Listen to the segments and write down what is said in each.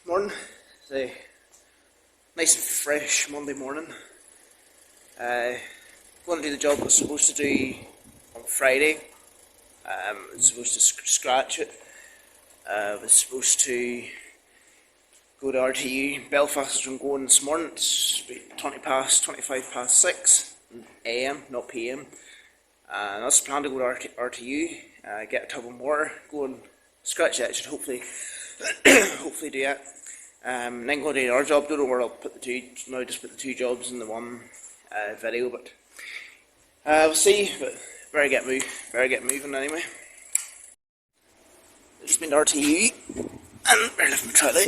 Morning. It's a nice and fresh Monday morning. Going to do the job I was supposed to do on Friday. I was supposed to scratch it. I was supposed to go to RTU Belfast. I'm going this morning. It's about 25 past 6 AM, not PM. And I was planning to go to RTU, get a tub of mortar, go and scratch it. I should hopefully hopefully do it. And then go to our job. Don't know where I'll put the two. Now just put the two jobs in the one video, but we'll see. But better get moving anyway. I've just been to RTU and better lift my trolley.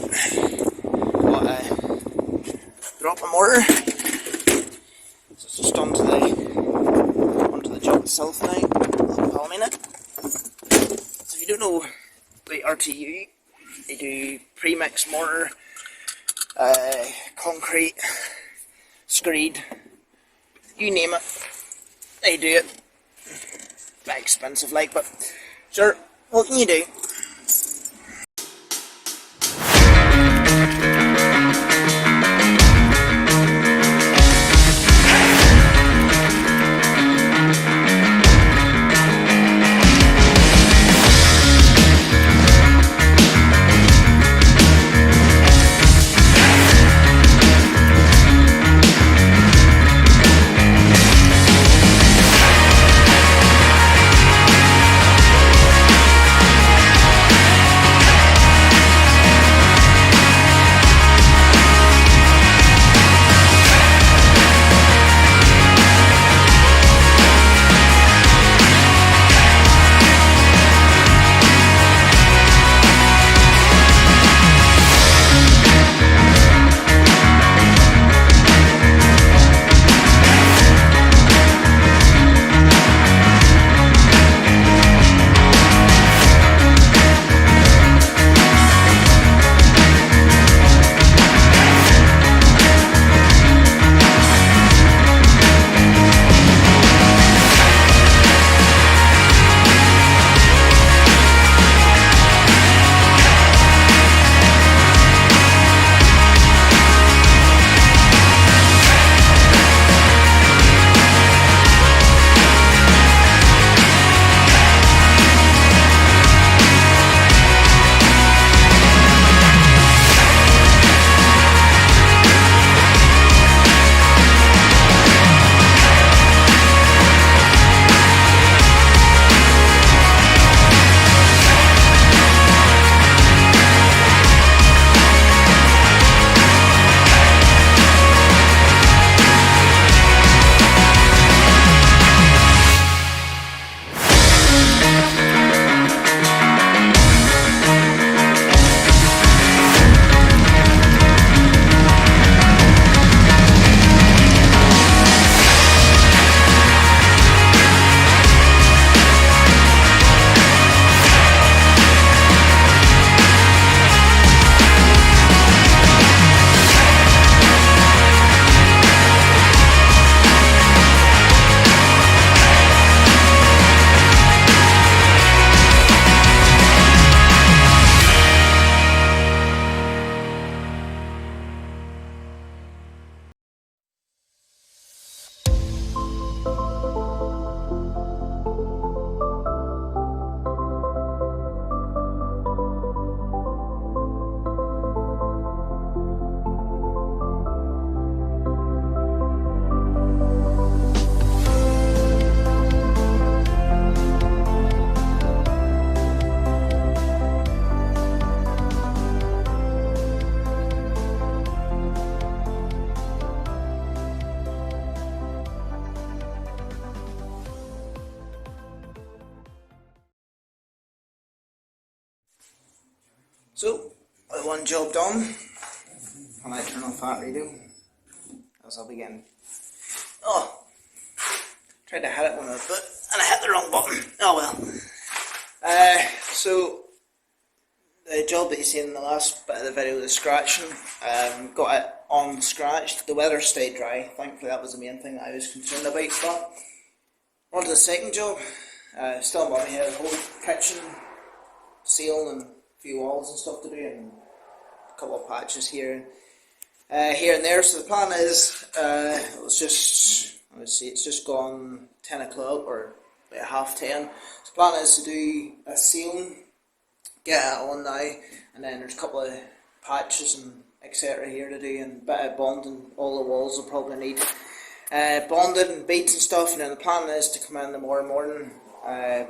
Drop a mortar. So it's just onto the job itself now. I'll palm in it. So if you don't know the RTU, they do pre-mixed mortar, concrete, screed, you name it, they do it. Very expensive like, but sure, what can you do? So, one job done. Can I turn off that radio? Else I'll be getting... Oh! Tried to hit it when I was and I hit the wrong button. Oh well. So, the job that you seen in the last bit of the video, the scratching, got it unscratched. The weather stayed dry. Thankfully that was the main thing that I was concerned about. But, on to the second job. Still got my head, the whole kitchen, ceiling and few walls and stuff to do, and a couple of patches here and there. So the plan is, let's see, it's just gone 10 o'clock or about 10:30. So the plan is to do a ceiling, get it on now, and then there's a couple of patches and etc. here to do, and a bit of bonding. All the walls will probably need bonded and beads and stuff, and then the plan is to come in tomorrow morning,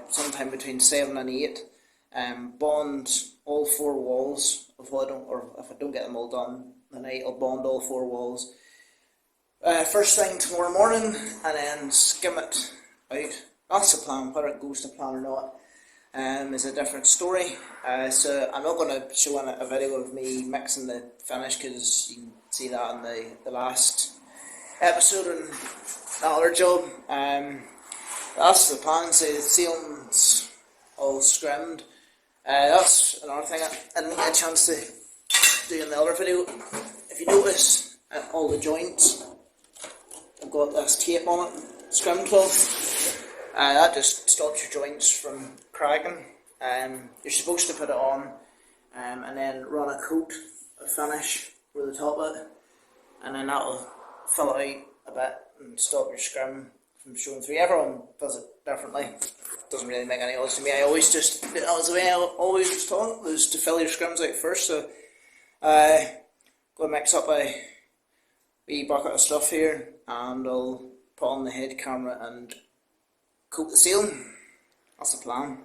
sometime between 7 and 8, bond all 4 walls. If I don't get them all done tonight, I'll bond all 4 walls first thing tomorrow morning, and then skim it out. That's the plan. Whether it goes to plan or not is a different story. So I'm not going to show a video of me mixing the finish, because you can see that in the last episode and that other job. That's the plan. So the ceiling's all scrimmed. That's another thing I didn't get a chance to do in the other video. If you notice, at all the joints, I've got this tape on it, scrim cloth. That just stops your joints from cracking. You're supposed to put it on and then run a coat of finish over the top of it, and then that'll fill it out a bit and stop your scrim from showing through. Everyone does it differently. It doesn't really make any odds to me. That was the way I always was taught, was to fill your scrims out first. So go and mix up a wee bucket of stuff here, and I'll put on the head camera and coat the ceiling. That's the plan.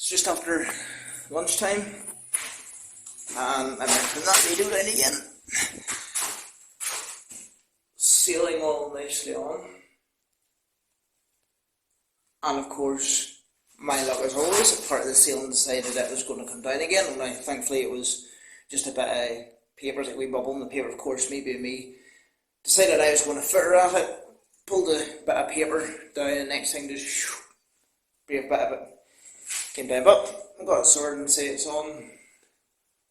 It's just after lunchtime, and I'm in that video down again. Sealing all nicely on, and of course, my luck as always, part of the ceiling decided it was going to come down again. Now, thankfully, it was just a bit of paper, like a wee bubble in the paper. Of course, me being me, decided I was going to fitter at it, pulled a bit of paper down, and the next thing just break a bit of it came down. But I got it sorted and say it's on,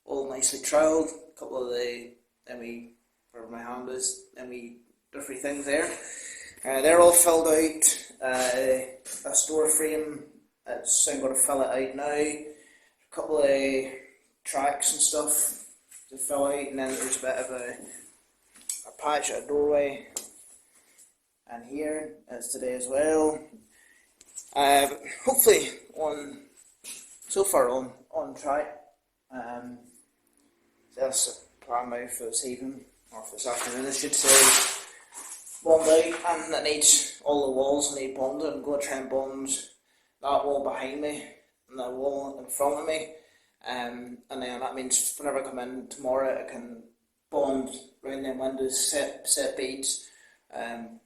all nicely troweled. A couple of the wherever my hand is, different things there. They're all filled out. A store frame, so I'm going to fill it out now. A couple of tracks and stuff to fill out, and then there's a bit of a patch at a doorway, and here is today as well. Hopefully so far on track. That's plan now for this evening, or for this afternoon I should say, bond out, and it needs all the walls need bonded. I'm going to try and bond that wall behind me and the wall in front of me, and then that means whenever I come in tomorrow I can bond round them windows, set beads,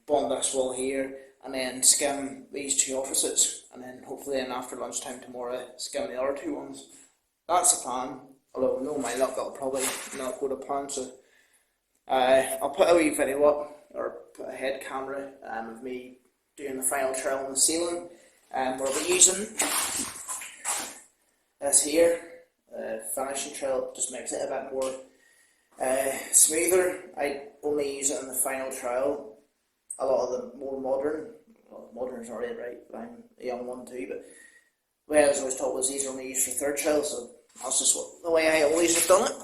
bond this wall here, and then skim these two opposites, and then hopefully then after lunchtime tomorrow skim the other two ones. That's the plan, although no my luck it'll probably not go to plan, so I'll put a wee video up, or put a head camera of me doing the final trowel on the ceiling, and we'll be using this here, finishing trowel. Just makes it a bit more smoother. I only use it in the final trowel. A lot of the more modern is already right, but I'm a young one too, but the way I was always taught was these are only used for third trowel, so that's just the way I always have done it.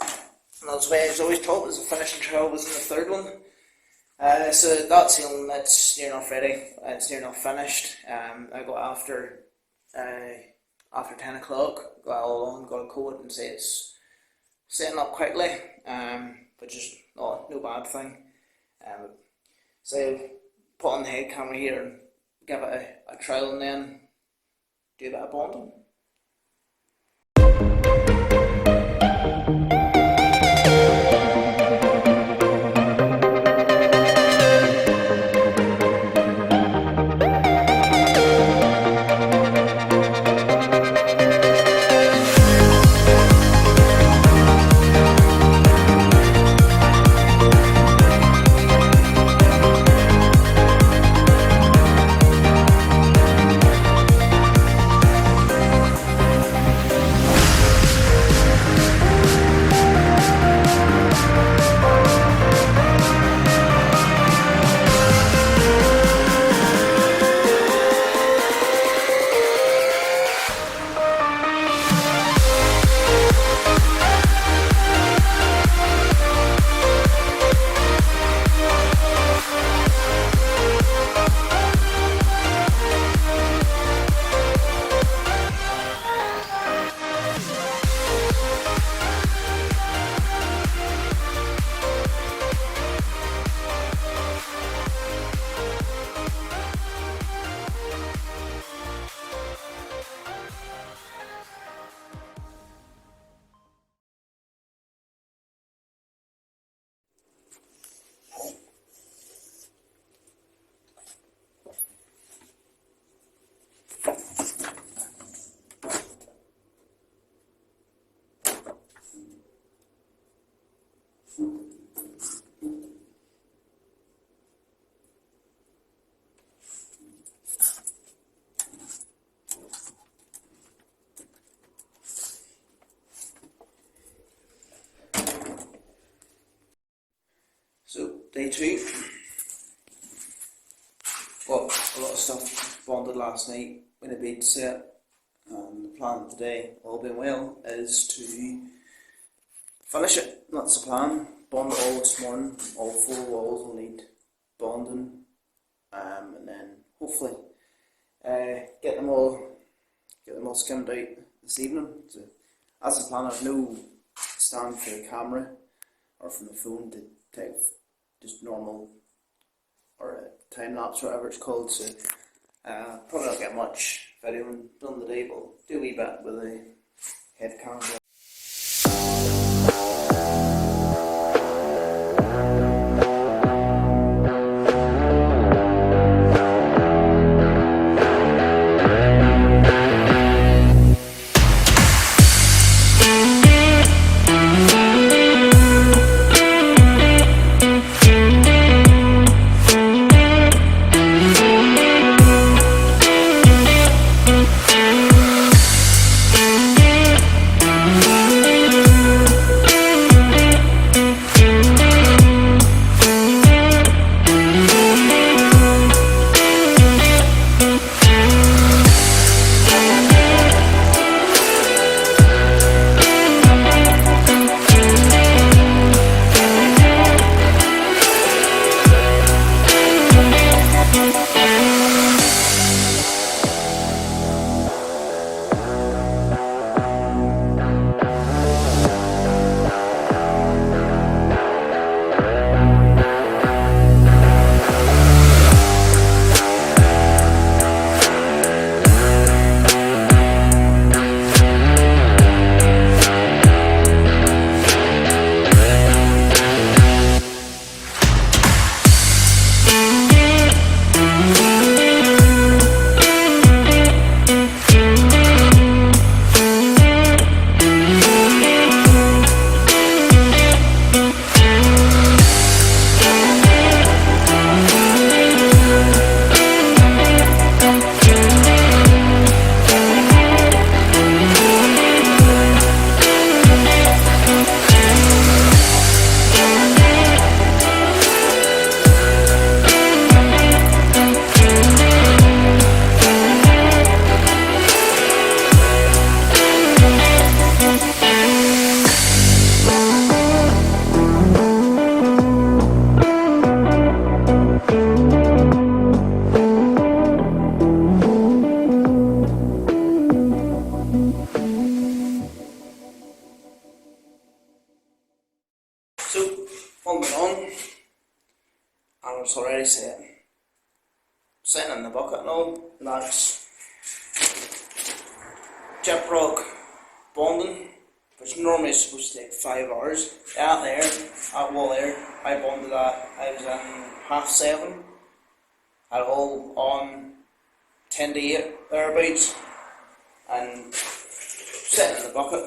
And that's the way I was always taught, was the finishing trowel was in the third one. So that ceiling, it's near enough ready, it's near enough finished. I got after 10 o'clock, got it all on, got a coat and say it's setting up quickly, which is no bad thing. So put on the head camera here and give it a trial and then do a bit of bonding. So day 2, got a lot of stuff bonded last night when the bed set, and the plan today, all being well, is to finish it. That's the plan. Bond it all this morning. All 4 walls will need bonding, and then hopefully get them all skimmed out this evening. So that's the plan. I've no stand for the camera or from the phone to take just normal or time lapse, whatever it's called. So probably not get much video done today, but do a wee bit with the head camera. jet rock bonding, which normally is supposed to take 5 hours. That wall there, I bonded that, I was in 7:30, had it all on 10 to 8 thereabouts, and sitting in the bucket.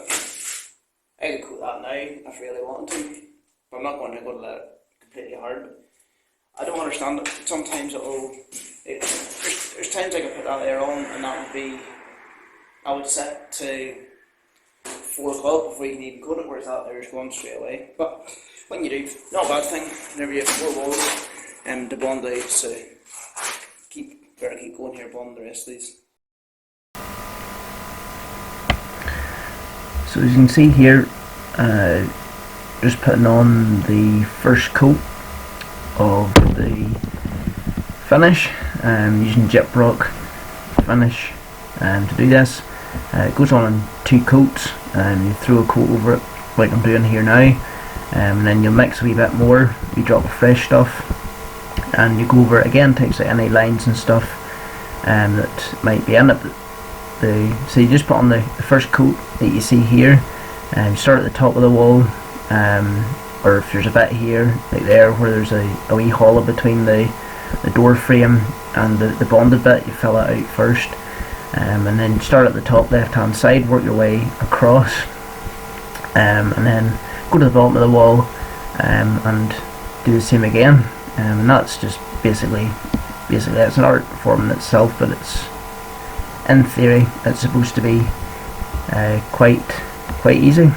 I could cook that now if I really wanted to, but I'm not going to let it completely hard. I don't understand it. Sometimes there's times I could put that there on and I would set to 4 o'clock before you can even cook it, whereas that there is going straight away. But when you do, not a bad thing, whenever you have 4 walls to bond out, so better keep going here, bond the rest of these. So as you can see here, just putting on the first coat of the finish, using gyprock finish to do this. It goes on in 2 coats, and you throw a coat over it like I'm doing here now, and then you'll mix a wee bit more, you drop the fresh stuff, and you go over it again, takes out any lines and stuff that might be in it. So you just put on the first coat that you see here, and you start at the top of the wall, or if there's a bit here, like there, where there's a wee hollow between the door frame and the bonded bit, you fill it out first, and then start at the top left hand side, work your way across, and then go to the bottom of the wall and do the same again, and that's just basically it's an art form in itself, but it's, in theory, it's supposed to be quite easy.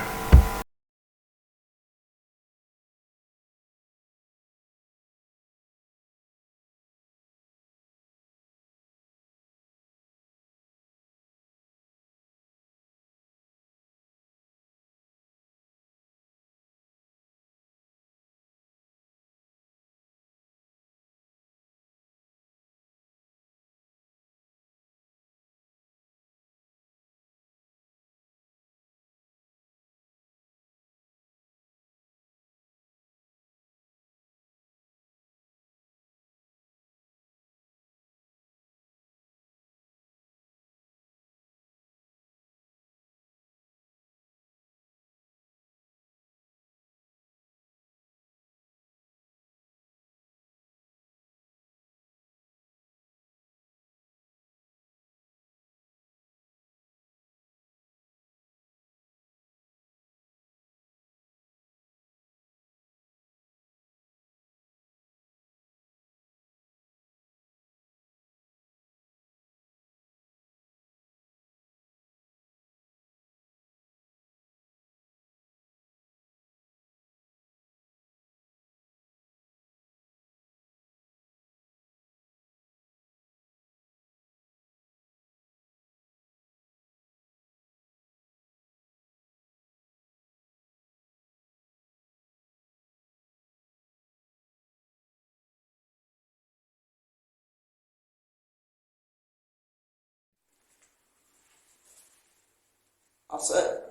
That's it.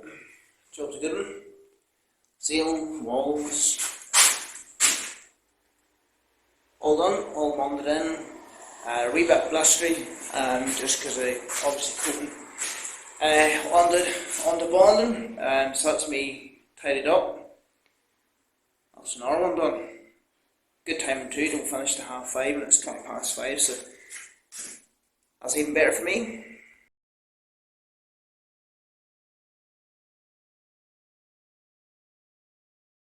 Job's a good one. Ceiling, walls, all done, all bonded in. A wee bit blistery, just because I obviously couldn't on the bonding, so that's me tidied up. That's another one done. Good timing too, don't finish till 5:30 and it's 5:20, so that's even better for me.